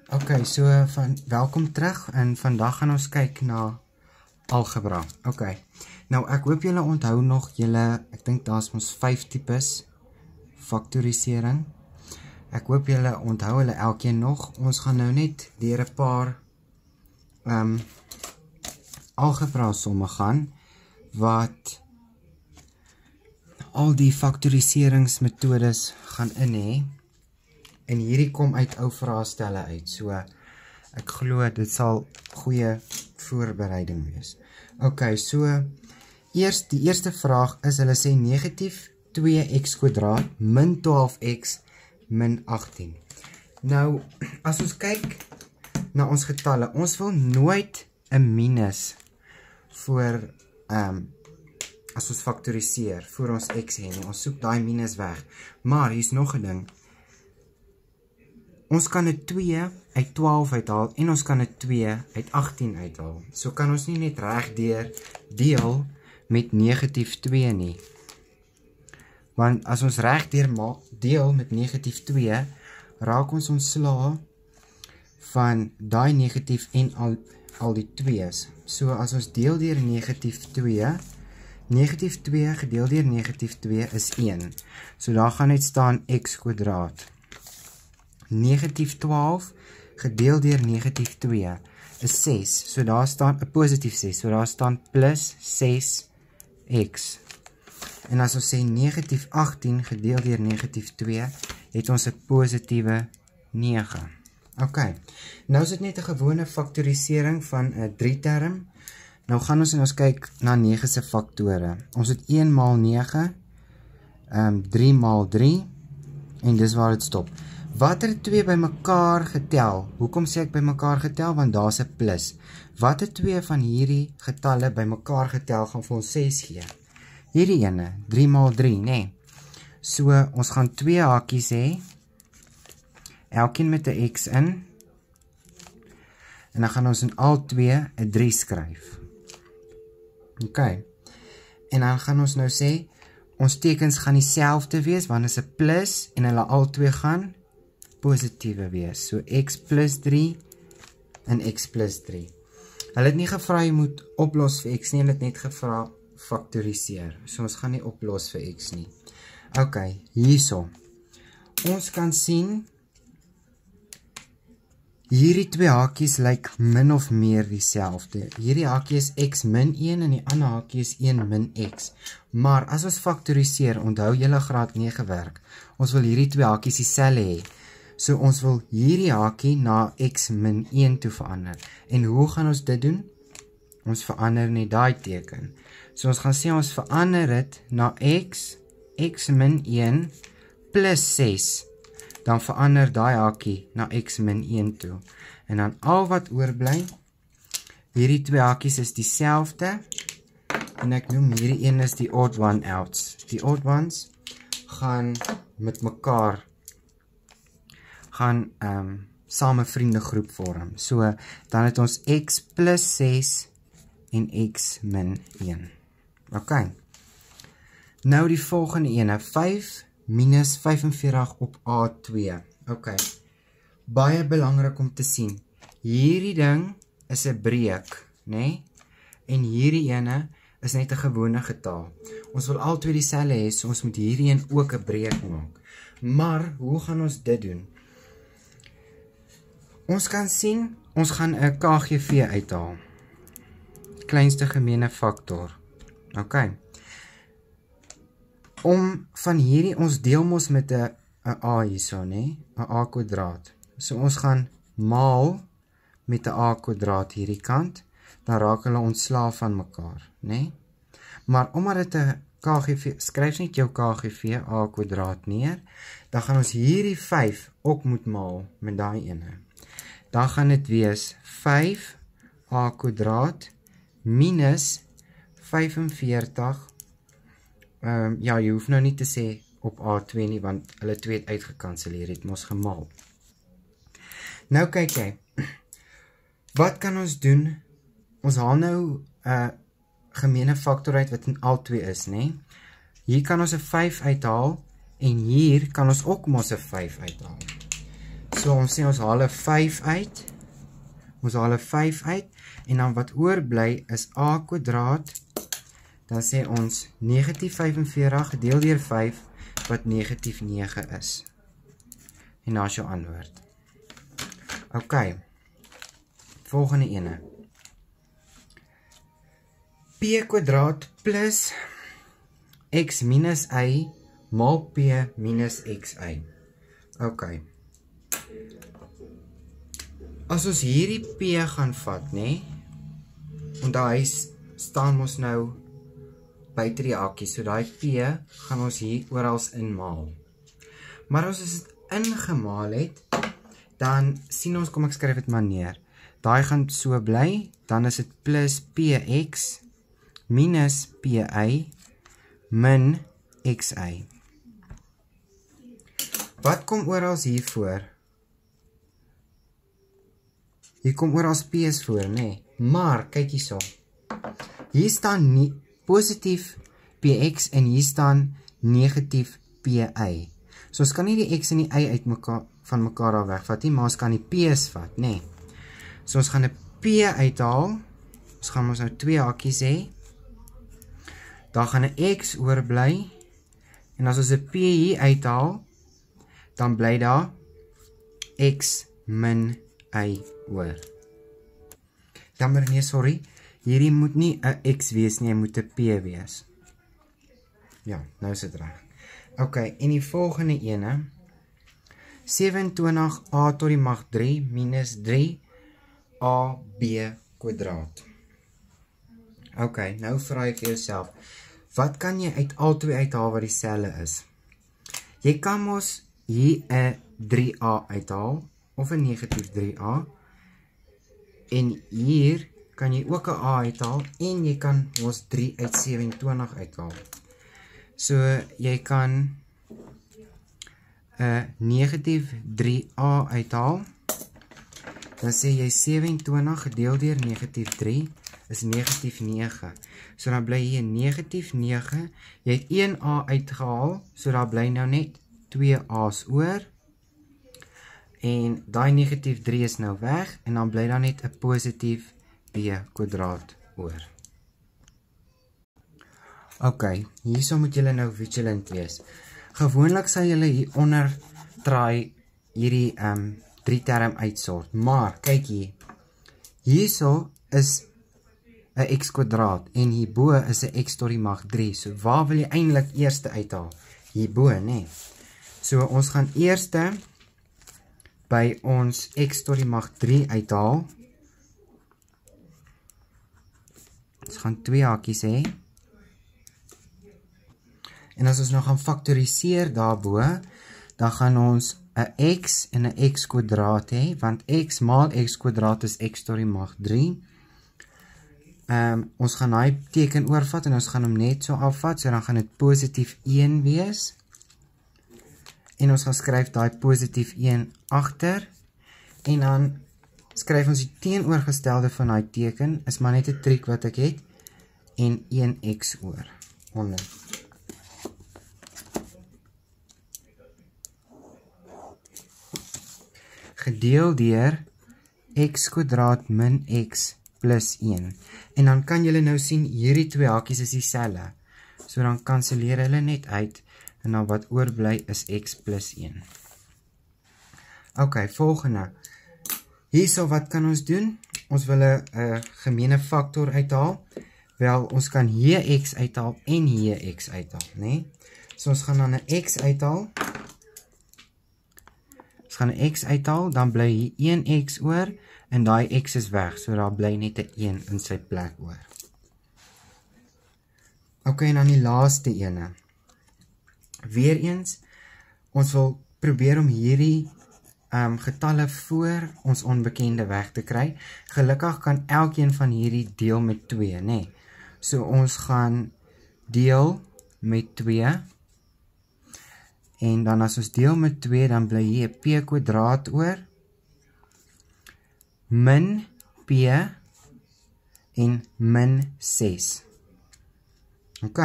Okay, so welkom terug en vandag gaan ons kyk na algebra. Okay. Nou ek hoop julle onthou nog ek dink daar's ons 5 tipes faktorisering. Ek hoop julle onthou hulle elkeen nog. Ons gaan nou net deur 'n paar algebra somme gaan wat al die faktoriseringsmetodes gaan in hê. En hierdie kom uit ou vraestelle uit. So ek glo dit sal goeie voorbereiding wees. Okay, so die eerste vraag is hulle sê negatief 2x² min 12x min 18. Nou, as ons kyk na ons getalle, ons wil nooit 'n minus voor as ons faktoriseer voor ons x hê nie. Ons soek daai minus weg. Maar hier's nog 'n ding. Ons kan 'n 2 uit 12 uithaal en ons kan 'n 2 uit 18 uithaal. So kan ons nie net regdeur deel met negatief 2 nie. Want as ons regdeur deel met negatief 2, raak ons ontslae van daai negatief en al die 2's. So as ons deel deur negatief 2, negatief 2 gedeel deur negatief 2 is 1. So daar gaan net staan x². Negatief 12 gedeel deur negatief 2 is 6. So daar staan 'n positief 6. So daar staan plus 6x. En as ons sê negatief 18 gedeel deur negatief 2, het ons 'n positiewe 9. Okay. Nou is dit net 'n gewone faktorisering van 'n 3-term. Nou gaan ons en ons kyk na 9 se faktore. Ons het 1 maal 9, 3 maal 3 en dis waar dit stop. Watter 2 bymekaar getel? Hoekom sê ek bymekaar getel? Want daar's 'n plus. Watter 2 van hierdie getalle bymekaar getel gaan vir ons 6 gee? Hierdie ene, 3 maal 3, nê? So ons gaan 2 hakies hê. Elkeen met 'n x in. En dan gaan ons in al 2 'n 3 skryf. Okay. En dan gaan ons nou sê ons tekens gaan dieselfde wees want dit is 'n plus en hulle al 2 gaan positiewe wees. So x plus 3 en x plus 3. Hulle het nie gevra jy moet oplos vir x nie, hulle het net gevra faktoriseer. So ons gaan nie oplos vir x nie. Okay, hierso. Ons kan sien hierdie 2 hakies lyk min of meer dieselfde. Hierdie hakie is x min 1 en die ander hakie is 1 min x. Maar as ons faktoriseer, onthou julle graad 9 werk, ons wil hierdie 2 hakies dieselfde hê. So ons wil hierdie hakie na x min 1 toe verander. En hoe gaan ons dit doen? Ons verander net daai teken. So ons gaan sê ons verander dit na x min 1 plus 6. Dan verander daai hakie na x min 1 toe. En dan al wat oorbly, hierdie 2 hakies is dieselfde. En ek noem hierdie een is die odd one outs. Die odd ones gaan met mekaar saam 'n vriendegroep vorm. So dan het ons x plus 6 en x min 1. Okay. Nou die volgende ene, 5 minus 45 op A2. Okay. Baie belangrik om te sien. Hierdie ding is 'n breek, né? En hierdie ene is net 'n gewone getal. Ons wil albei dieselfde hê, so ons moet hierdie een ook 'n breek maak. Maar hoe gaan ons dit doen? Ons kan sien, ons gaan 'n KGV uithaal. Kleinste gemene faktor. Okay. Om van hierdie, ons deel mos met 'n a hierso, né? 'n a². So ons gaan maal met 'n a² hierdie kant, dan raak hulle ontslaaf van mekaar, né? Maar omdat dit 'n KGV, skryf net jou KGV a² neer, dan gaan ons hierdie 5 ook moet maal met daai ene. Dan gaan dit wees 5 a² minus 45. Ja, jy hoef nou nie te sê op A2 nie, want hulle 2 het uitgekanselleer, het mos gemaal. Nou kyk jy, wat kan ons doen? Ons haal nou 'n gemene faktor uit wat in al 2 is, né? Hier kan ons 'n 5 uithaal en hier kan ons ook mos 'n 5 uithaal. So ons sê ons haal 'n 5 uit. Ons haal 'n 5 uit en dan wat oorbly is a kwadraat. Dan sê ons negatief 45 gedeel deur 5 wat negatief 9 is. En daar is jou antwoord. OK. Volgende ene. P kwadraat plus x minus y maal p minus xy. OK. As ons hierdie p gaan vat, nê? Onthou hy staan ons nou buite die hakies, so daai p gaan ons hier oral inmaal. Maar as ons dit ingemaal het, dan sien ons, kom ek skryf dit maar neer. Daai gaan so bly, dan is dit plus px minus pi min xy. Wat kom oral hier voor? Hier kom oral p's voor, nê? Maar, kyk hierso. Hier staan nie positief px en hier staan negatief pi. So ons kan nie die x en die y van mekaar al wegvat nie, maar ons kan die p's vat, nê? So ons gaan 'n p uithaal. Ons gaan ons nou 2 hakies hê. Daar gaan 'n x oorbly. En as ons 'n p hier uithaal, dan bly daar x min y oor. Jammer nee, sorry. Hierdie moet nie 'n x wees nie, hy moet 'n p wees. Ja, nou is dit reg. OK, en die volgende ene. 27a tot die mag 3 minus 3ab kwadraat. OK, nou vra ek vir jouself, wat kan jy uit albei uithaal wat dieselfde is? Jy kan mos hier 'n 3a uithaal, of 'n negatief 3a, en hier kan jy ook 'n a uithaal, en jy kan mos 3 uit 27 uithaal. So, jy kan 'n negatief 3a uithaal, dan sê jy 27 gedeel deur negatief 3 is negatief 9. So dan bly hier negatief 9, jy het 1a uitgehaal, so daar bly nou net 2a's oor, en daai negatief 3 is nou weg, en dan bly daar net 'n positief b kwadraat oor. OK, hierso moet julle nou vigilant wees. Gewoonlik sal julle hieronder try hierdie 3 term uitsort, maar kyk hier. Hierso is 'n x kwadraat en hierbo is 'n x tot die mag 3. So waar wil jy eintlik eerste uithaal? Hierbo, nê? So ons gaan eerste by ons x tot die mag 3 uithaal. Ons gaan 2 hakies hê. En as ons nou gaan faktoriseer daarbo, dan gaan ons 'n x en 'n x kwadraat hê, want x maal x kwadraat is x tot die mag 3. Ons gaan daai teken oorvat en ons gaan hom net so afvat, so dan gaan dit positief 1 wees. En ons gaan skryf daai positief 1 agter. En dan skryf ons die teenoorgestelde van daai teken, is maar net 'n triek wat ek het, en 1x oor, onder. Gedeel deur x kwadraat min x plus 1. En dan kan julle nou sien, hierdie 2 hakies is dieselfde. So dan kanselleer hulle net uit, en dan wat oorbly is x plus 1. OK, volgende. Hierso wat kan ons doen? Ons wil 'n gemeene faktor uithaal. Wel, ons kan hier x uithaal en hier x uithaal, né? So ons gaan dan 'n x uithaal. Ons gaan 'n x uithaal, dan bly hier 1x oor, en daai x is weg, so daar bly net 'n 1 in sy plek oor. OK, en dan die laaste ene. Weereens, ons wil probeer om hierdie getalle voor ons onbekende weg te kry. Gelukkig kan elkeen van hierdie deel met 2, nê? So ons gaan deel met 2. En dan as ons deel met 2, dan bly hier p kwadraat oor, min p en min 6. OK,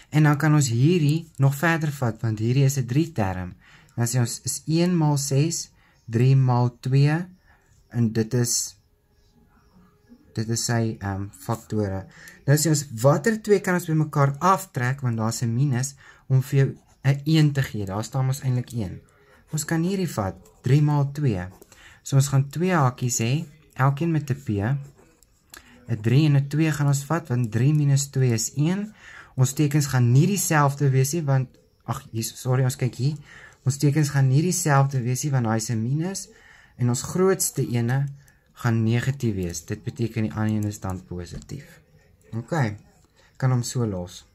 en dan kan ons hierdie nog verder vat, want hierdie is 'n 3 term. Dan sê ons is 1 maal 6 3 maal 2 en dit is sy faktore. Nou sê ons, watter 2 kan ons by mekaar aftrek, want daar is 'n minus, om vir jou 'n 1 te gee, daar staan ons eintlik 1. Ons kan hierdie vat, 3 maal 2. So ons gaan 2 hakies hê, elkeen met 'n P. 'n 3 en 'n 2 gaan ons vat, want 3 minus 2 is 1. Ons tekens gaan nie dieselfde wees nie, want, ons kyk hier, ons tekens gaan nie dieselfde wees nie, want daar is 'n minus, en ons grootste ene gaan negatief wees. Dit beteken die ander een is dan positief. OK, kan hom so los.